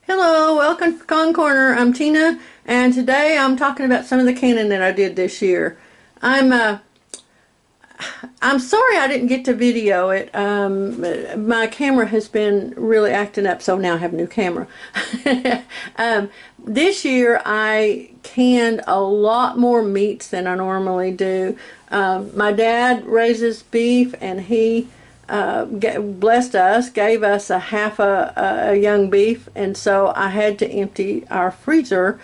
Hello, welcome to Con Corner. I'm Tina, and today I'm talking about some of the canning that I did this year. I'm I'm sorry I didn't get to video it. My camera has been really acting up, so now I have a new camera. This year I canned a lot more meats than I normally do. My dad raises beef, and he blessed us, gave us a half a young beef, and so I had to empty our freezer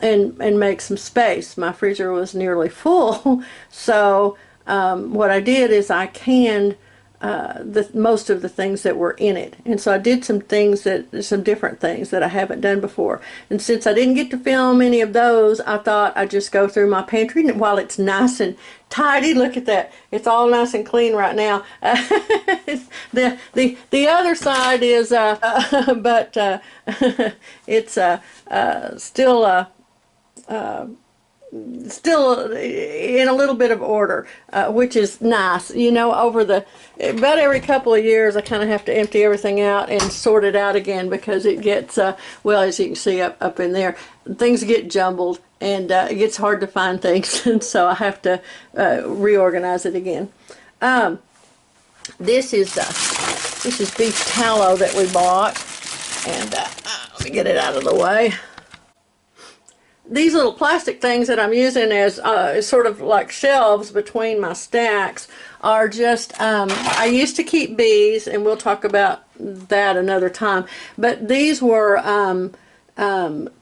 and make some space. My freezer was nearly full, so what I did is I canned most of the things that were in it, and so I did some different things that I haven't done before. And since I didn't get to film any of those, I thought I'd just go through my pantry while it's nice and tidy. Look at that; it's all nice and clean right now. The other side is, but it's still in a little bit of order, which is nice. You know, about every couple of years I kind of have to empty everything out and sort it out again, because it gets, well, as you can see up in there, things get jumbled, and it gets hard to find things, and so I have to reorganize it again. This is beef tallow that we bought, and let me get it out of the way. These little plastic things that I'm using as sort of like shelves between my stacks are just, I used to keep bees, and we'll talk about that another time, but these were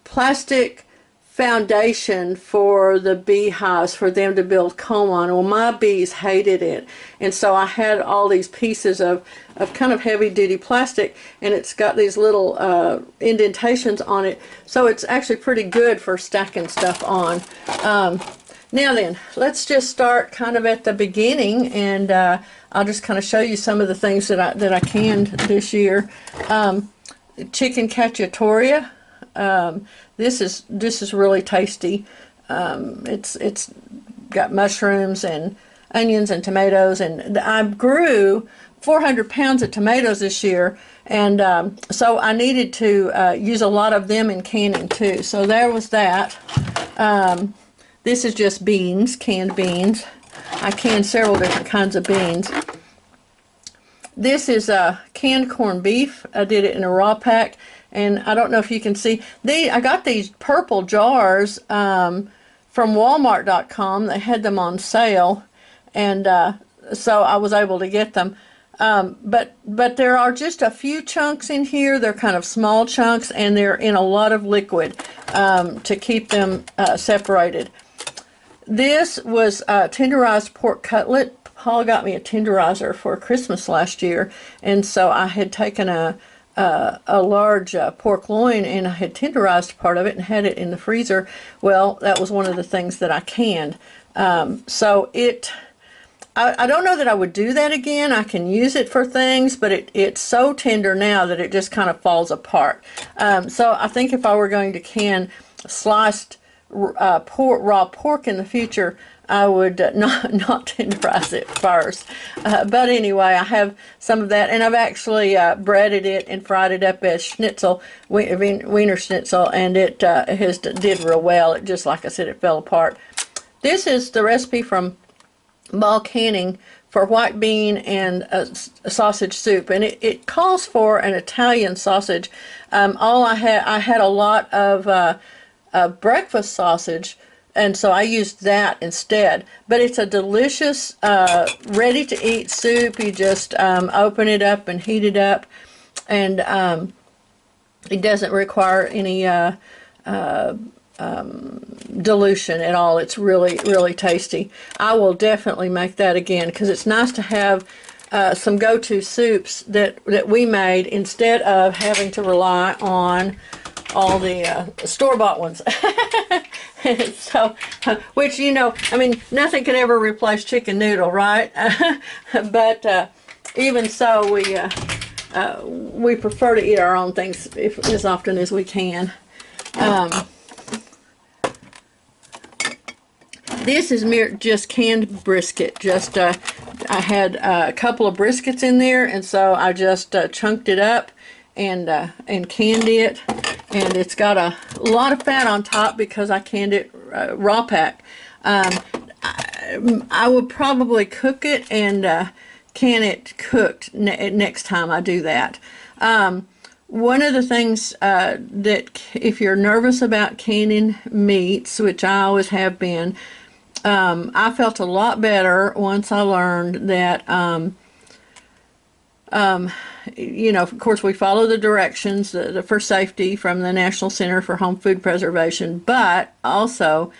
plastic foundation for the beehives, for them to build comb on. Well, my bees hated it, and so I had all these pieces of kind of heavy duty plastic, and it's got these little indentations on it, so it's actually pretty good for stacking stuff on. Now then, let's just start kind of at the beginning, and I'll just kind of show you some of the things that I canned this year. Chicken Cacciatore. This is really tasty. It's got mushrooms and onions and tomatoes, and I grew 400 pounds of tomatoes this year, and so I needed to use a lot of them in canning too. So there was that. This is just beans, canned beans. I canned several different kinds of beans. This is canned corned beef. I did it in a raw pack. And I don't know if you can see, I got these purple jars from Walmart.com. They had them on sale, and so I was able to get them. But there are just a few chunks in here. They're kind of small chunks, and they're in a lot of liquid to keep them separated. This was tenderized pork cutlet. Paul got me a tenderizer for Christmas last year, and so I had taken a large pork loin, and I had tenderized part of it and had it in the freezer. Well, that was one of the things that I canned. So I don't know that I would do that again. I can use it for things, but it's so tender now that it just kind of falls apart. So I think if I were going to can sliced raw pork in the future, I would not tenderize it first. But anyway, I have some of that, and I've actually breaded it and fried it up as schnitzel, wiener schnitzel, and it did real well. It, just like I said, it fell apart. This is the recipe from Ball Canning for white bean and a sausage soup, and it calls for an Italian sausage. I had a lot of breakfast sausage, and so I used that instead. But it's a delicious, ready-to-eat soup. You just open it up and heat it up, and it doesn't require any dilution at all. It's really, really tasty. I will definitely make that again, because it's nice to have some go-to soups that we made instead of having to rely on all the store-bought ones. So, which, you know, I mean, nothing can ever replace chicken noodle, right? But even so, we prefer to eat our own things as often as we can. This is just canned brisket. Just I had a couple of briskets in there, and so I just chunked it up and canned it. and it's got a lot of fat on top because I canned it raw pack. I would probably cook it and can it cooked next time I do that. One of the things that if you're nervous about canning meats, which I always have been, I felt a lot better once I learned that, you know, of course we follow the directions for safety from the National Center for Home Food Preservation, but also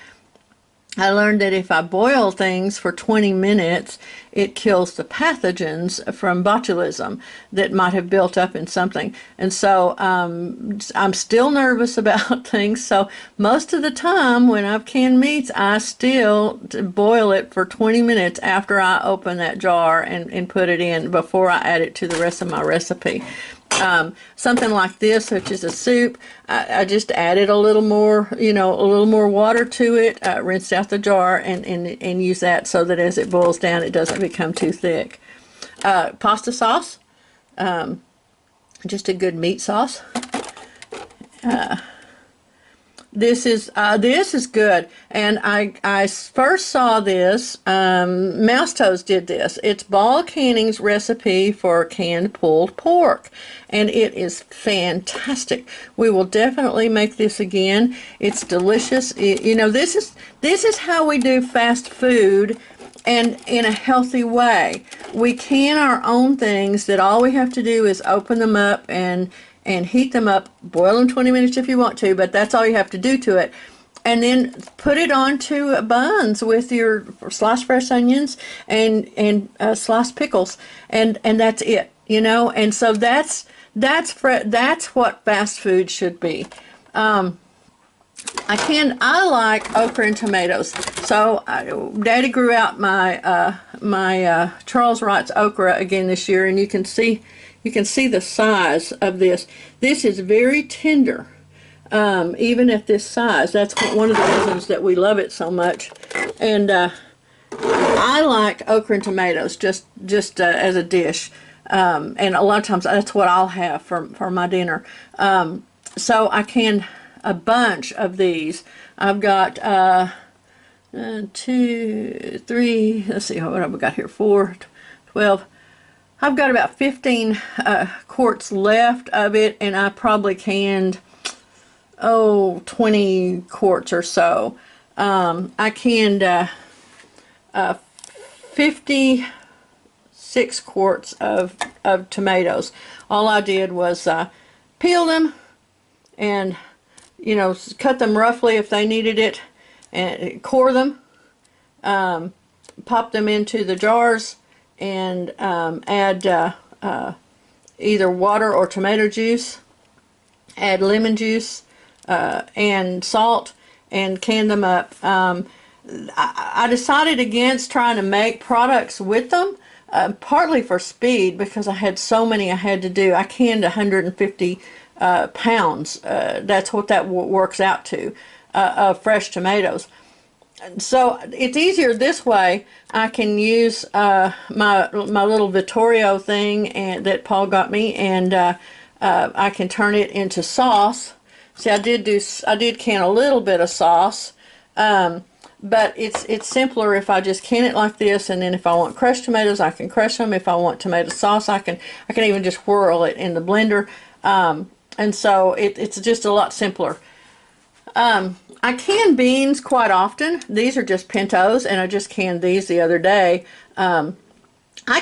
I learned that if I boil things for 20 minutes, it kills the pathogens from botulism that might have built up in something. And so I'm still nervous about things. So most of the time when I've canned meats, I still boil it for 20 minutes after I open that jar and put it in before I add it to the rest of my recipe. Something like this, which is a soup, I just added a little more, you know, a little more water to it, rinsed out the jar, and use that so that as it boils down, it doesn't become too thick. Pasta sauce, just a good meat sauce. This is good, and I first saw this. Mouse Toes did this. It's Ball Canning's recipe for canned pulled pork, and it is fantastic. We will definitely make this again. It's delicious. You know, this is how we do fast food, and in a healthy way. We can our own things that all we have to do is open them up and heat them up, boil them 20 minutes if you want to, but that's all you have to do to it. And then put it onto buns with your sliced fresh onions and sliced pickles, and that's it, you know. And so that's what fast food should be. I like okra and tomatoes. So Daddy grew out my my Charles Wright's okra again this year, and you can see the size of this. This is very tender, even at this size. That's one of the reasons that we love it so much. And I like okra and tomatoes just as a dish. And a lot of times that's what I'll have for my dinner. So I canned a bunch of these. I've got 2, 3, let's see, what have we got here? 4, 12. I've got about 15 quarts left of it, and I probably canned 20 quarts or so. I canned 56 quarts of tomatoes. All I did was peel them and, you know, cut them roughly if they needed it, and core them, pop them into the jars, and add either water or tomato juice, add lemon juice and salt, and can them up. I decided against trying to make products with them, partly for speed, because I had so many I had to do. I canned 150 pounds. That's what that works out to, of fresh tomatoes. So it's easier this way. I can use my little Vittorio thing that Paul got me, and I can turn it into sauce. See, I did can a little bit of sauce, but it's simpler if I just can it like this, and then if I want crushed tomatoes, I can crush them. If I want tomato sauce, I can even just whirl it in the blender, and so it's just a lot simpler. I can beans quite often. These are just pintos, and I just canned these the other day. I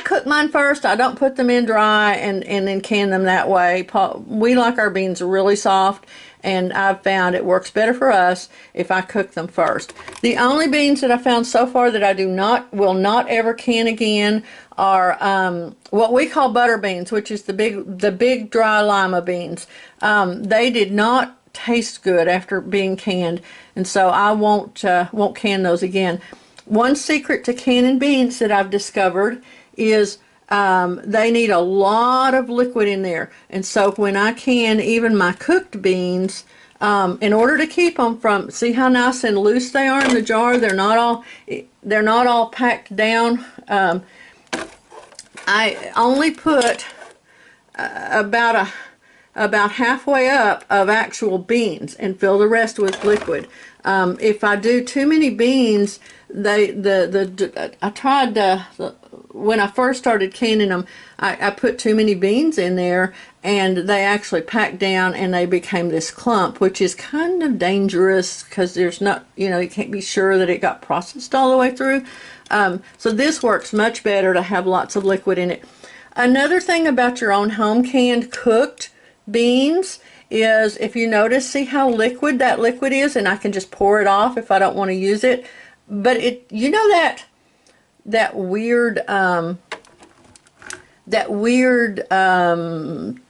cook mine first. I don't put them in dry and then can them that way. We like our beans really soft, and I've found it works better for us if I cook them first. The only beans that I found so far that I will not ever can again are what we call butter beans, which is the big dry lima beans. They did not taste good after being canned, and so I won't can those again. One secret to canning beans that I've discovered is they need a lot of liquid in there, and so when I can even my cooked beans, in order to keep them from, see how nice and loose they are in the jar, they're not all packed down. I only put about about halfway up of actual beans and fill the rest with liquid. If I do too many beans, I tried when I first started canning them, I put too many beans in there, and they actually packed down and they became this clump, which is kind of dangerous because there's not, you know, you can't be sure that it got processed all the way through. So this works much better to have lots of liquid in it. Another thing about your own home canned cooked beans is, if you notice, see how liquid that liquid is, and I can just pour it off if I don't want to use it. But it, you know, that weird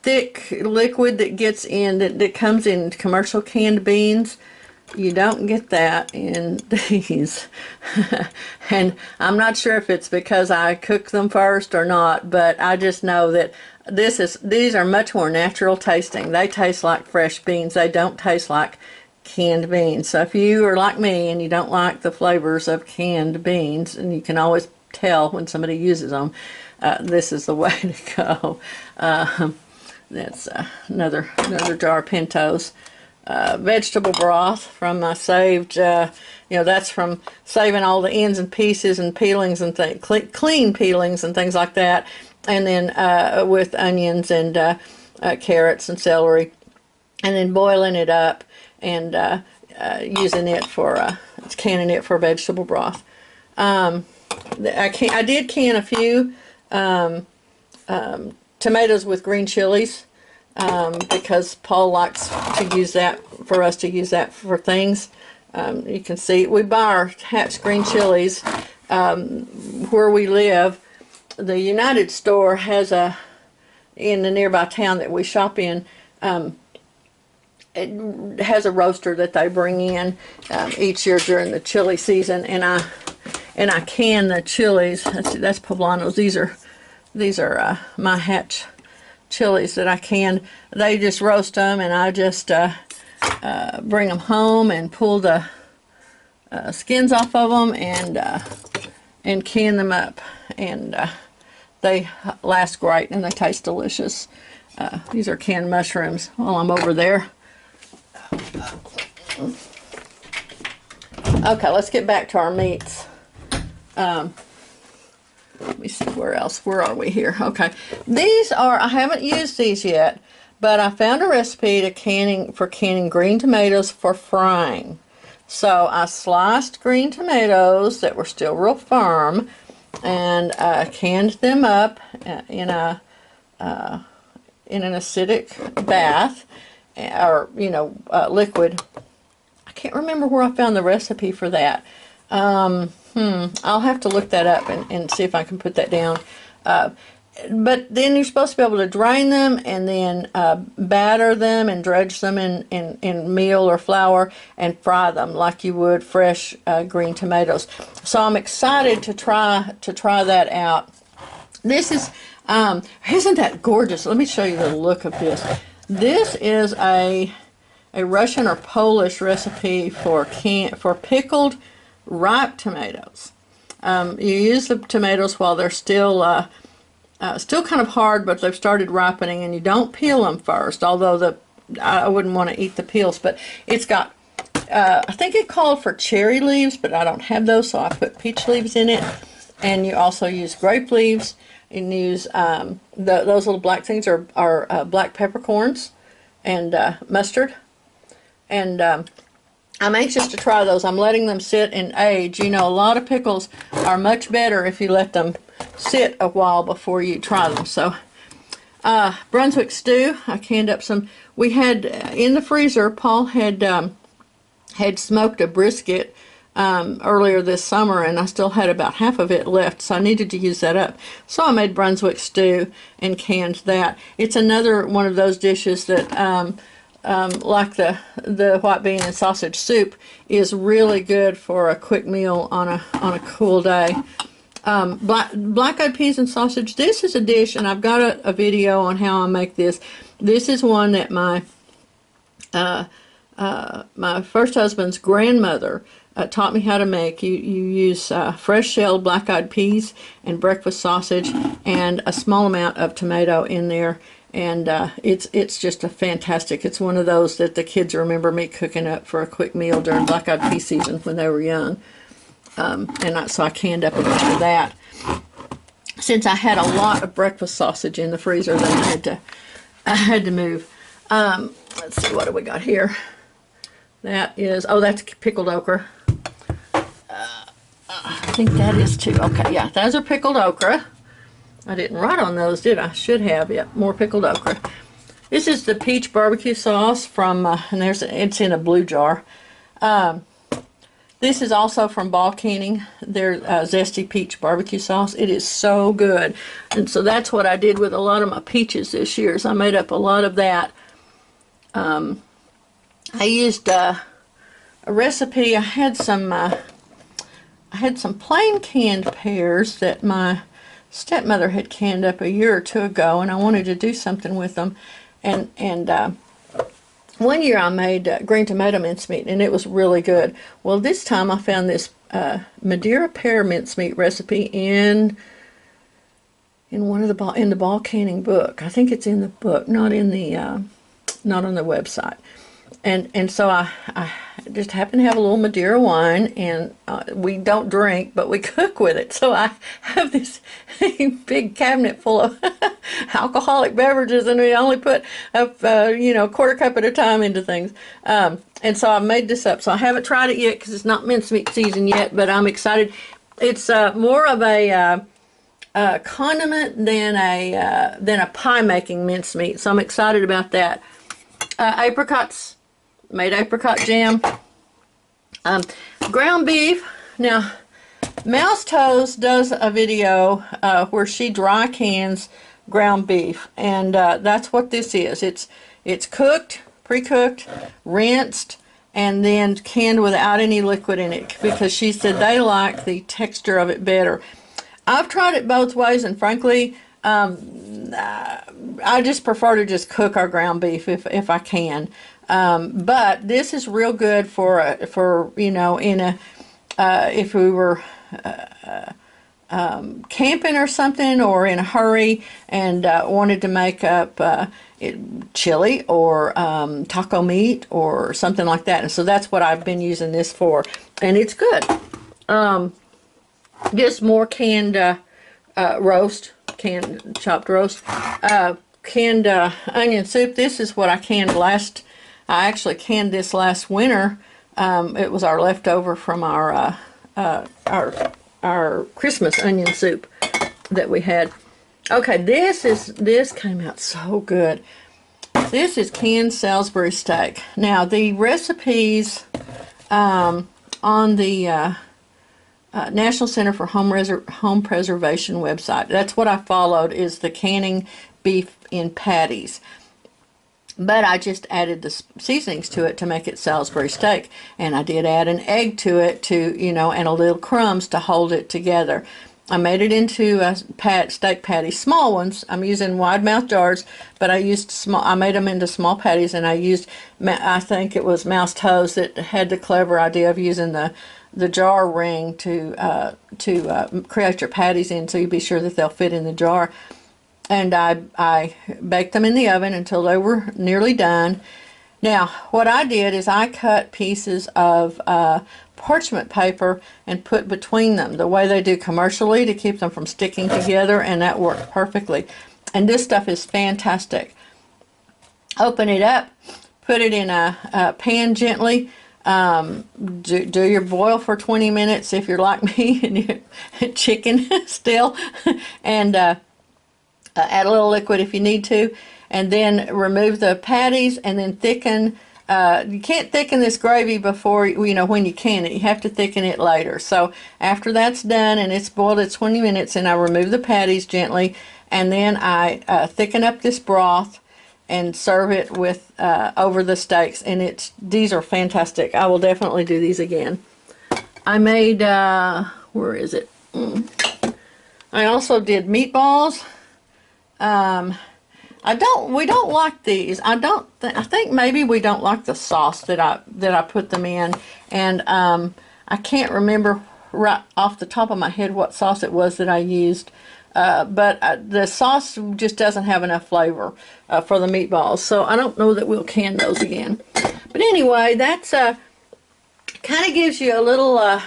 thick liquid that gets in, that comes in commercial canned beans. You don't get that in these. And I'm not sure if it's because I cook them first or not, but I just know that these are much more natural tasting. They taste like fresh beans. They don't taste like canned beans. So if you are like me and you don't like the flavors of canned beans, and you can always tell when somebody uses them, this is the way to go. That's another jar of Pintos. Vegetable broth from my saved, you know, that's from saving all the ends and pieces and peelings and clean peelings and things like that. And then with onions and carrots and celery, and then boiling it up and using it for canning it for vegetable broth. I did can a few tomatoes with green chilies because Paul likes to use that, for us to use that for things. You can see we buy our hatch green chilies where we live. The United store has in the nearby town that we shop in, it has a roaster that they bring in each year during the chili season, and I can the chilies. That's poblanos. These are my hatch chilies that I canned. They just roast them, and I just bring them home and pull the skins off of them and can them up, and they last great and they taste delicious. These are canned mushrooms while I'm over there. Okay, let's get back to our meats. Let me see, where are we here? Okay, these are, I haven't used these yet, but I found a recipe for canning green tomatoes for frying. So I sliced green tomatoes that were still real firm and canned them up in an acidic bath, or, you know, liquid. I can't remember where I found the recipe for that. I'll have to look that up and see if I can put that down. But then you're supposed to be able to drain them and then batter them and dredge them in meal or flour and fry them like you would fresh green tomatoes. So I'm excited to try that out. This is isn't that gorgeous? Let me show you the look of this. This is a Russian or Polish recipe for pickled ripe tomatoes. You use the tomatoes while they're still kind of hard, but they've started ripening, and you don't peel them first, although I wouldn't want to eat the peels. But it's got, I think it called for cherry leaves, but I don't have those, so I put peach leaves in it. And you also use grape leaves, and use those little black things are black peppercorns and mustard. And I'm anxious to try those. I'm letting them sit and age. You know, a lot of pickles are much better if you let them sit a while before you try them. So, Brunswick Stew, I canned up some. We had in the freezer, Paul had smoked a brisket earlier this summer, and I still had about half of it left, so I needed to use that up. So I made Brunswick Stew and canned that. It's another one of those dishes that like the white bean and sausage soup, is really good for a quick meal on a cool day. Black-eyed peas and sausage. This is a dish, and I've got a video on how I make this. This is one that my first husband's grandmother taught me how to make. You use fresh shelled black-eyed peas and breakfast sausage and a small amount of tomato in there, and it's just a fantastic. It's one of those that the kids remember me cooking up for a quick meal during black eyed pea season when they were young. So I canned up a bunch of that. Since I had a lot of breakfast sausage in the freezer, then I had to move. Let's see, what do we got here? That is, oh, that's pickled okra. I think that is too. Okay, yeah, those are pickled okra. I didn't write on those, did I? Should have. Yep, more pickled okra. This is the peach barbecue sauce from, and it's in a blue jar. This is also from Ball Canning, their zesty peach barbecue sauce. It is so good. And so that's what I did with a lot of my peaches this year, is I made up a lot of that. I used a recipe. I had some plain canned pears that my stepmother had canned up a year or two ago, and I wanted to do something with them. And one year I made green tomato mincemeat, and it was really good. Well, this time I found this Madeira pear mincemeat recipe in the Ball Canning book. I think it's in the book, not on the website. And so I just happen to have a little Madeira wine, and we don't drink, but we cook with it. So I have this big cabinet full of alcoholic beverages, and we only put a quarter cup at a time into things. And so I made this up. So I haven't tried it yet because it's not mincemeat season yet, but I'm excited. It's more of a condiment than a pie making mincemeat. So I'm excited about that. Apricots. Made apricot jam. Ground beef. Now, Mouse Toes does a video where she dry cans ground beef, and that's what this is. It's cooked, pre-cooked, rinsed, and then canned without any liquid in it, because she said they like the texture of it better. I've tried it both ways, and frankly, I just prefer to just cook our ground beef if I can. But this is real good for if we were camping or something, or in a hurry and wanted to make up chili or taco meat or something like that. And so that's what I've been using this for, and it's good. Just more canned canned chopped roast, canned onion soup. This is what I canned last. I actually canned this last winter. It was our leftover from our Christmas onion soup that we had. Okay, this came out so good. This is canned Salisbury steak. Now the recipes on the National Center for Home Preservation website. That's what I followed, is the canning beef in patties. But I just added the seasonings to it to make it Salisbury steak. And I did add an egg to it and a little crumbs to hold it together. I made it into steak patties, small ones. I'm using wide mouth jars, but I made them into small patties, and I think it was Mouse Toes that had the clever idea of using the jar ring to create your patties in, so you be sure that they'll fit in the jar. And I baked them in the oven until they were nearly done. Now, what I did is I cut pieces of parchment paper and put between them, the way they do commercially, to keep them from sticking together, and that worked perfectly. And this stuff is fantastic. Open it up, put it in a pan gently. Do your boil for 20 minutes if you're like me and you're chicken still, and add a little liquid if you need to, and then remove the patties, and then thicken. You can't thicken this gravy before, when you can it. You have to thicken it later. So after that's done and it's boiled at 20 minutes, and I remove the patties gently, and then I thicken up this broth and serve it with over the steaks. And these are fantastic. I will definitely do these again. I made where is it? I also did meatballs. We don't like these. I think maybe we don't like the sauce that I put them in, and I can't remember right off the top of my head what sauce it was that I used. but the sauce just doesn't have enough flavor for the meatballs, so I don't know that we'll can those again. But anyway, that's kind of gives you a little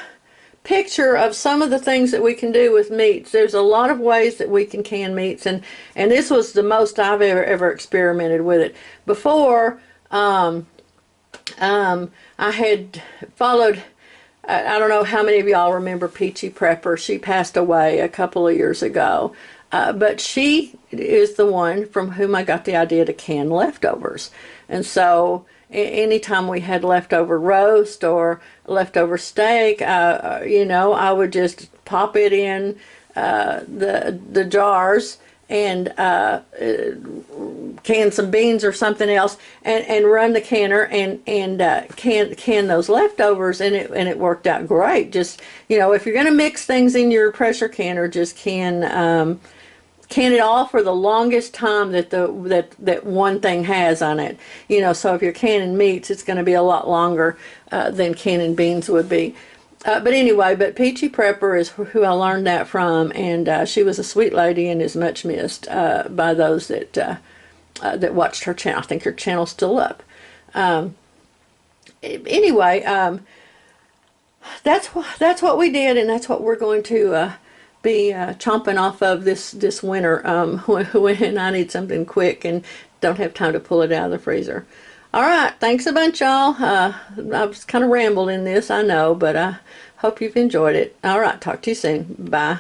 picture of some of the things that we can do with meats. There's a lot of ways that we can can meats, and this was the most I've ever experimented with it. Before, I had followed, I don't know how many of y'all remember Peachy Prepper. She passed away a couple of years ago. But she is the one from whom I got the idea to can leftovers. And so anytime we had leftover roast or leftover steak, you know, I would just pop it in the jars and can some beans or something else, and run the canner and can those leftovers, and it worked out great. Just, you know, if you're going to mix things in your pressure canner, just can it all for the longest time that that one thing has on it. You know, so if you're canning meats, it's going to be a lot longer than canning beans would be. But anyway, but Peachy Prepper is who I learned that from, and she was a sweet lady and is much missed by those that watched her channel. I think her channel's still up. Anyway, that's what we did, and that's what we're going to be chomping off of this winter when I need something quick and don't have time to pull it out of the freezer. All right, thanks a bunch, y'all. I was kind of rambled in this, I know, but I hope you've enjoyed it. All right, talk to you soon. Bye.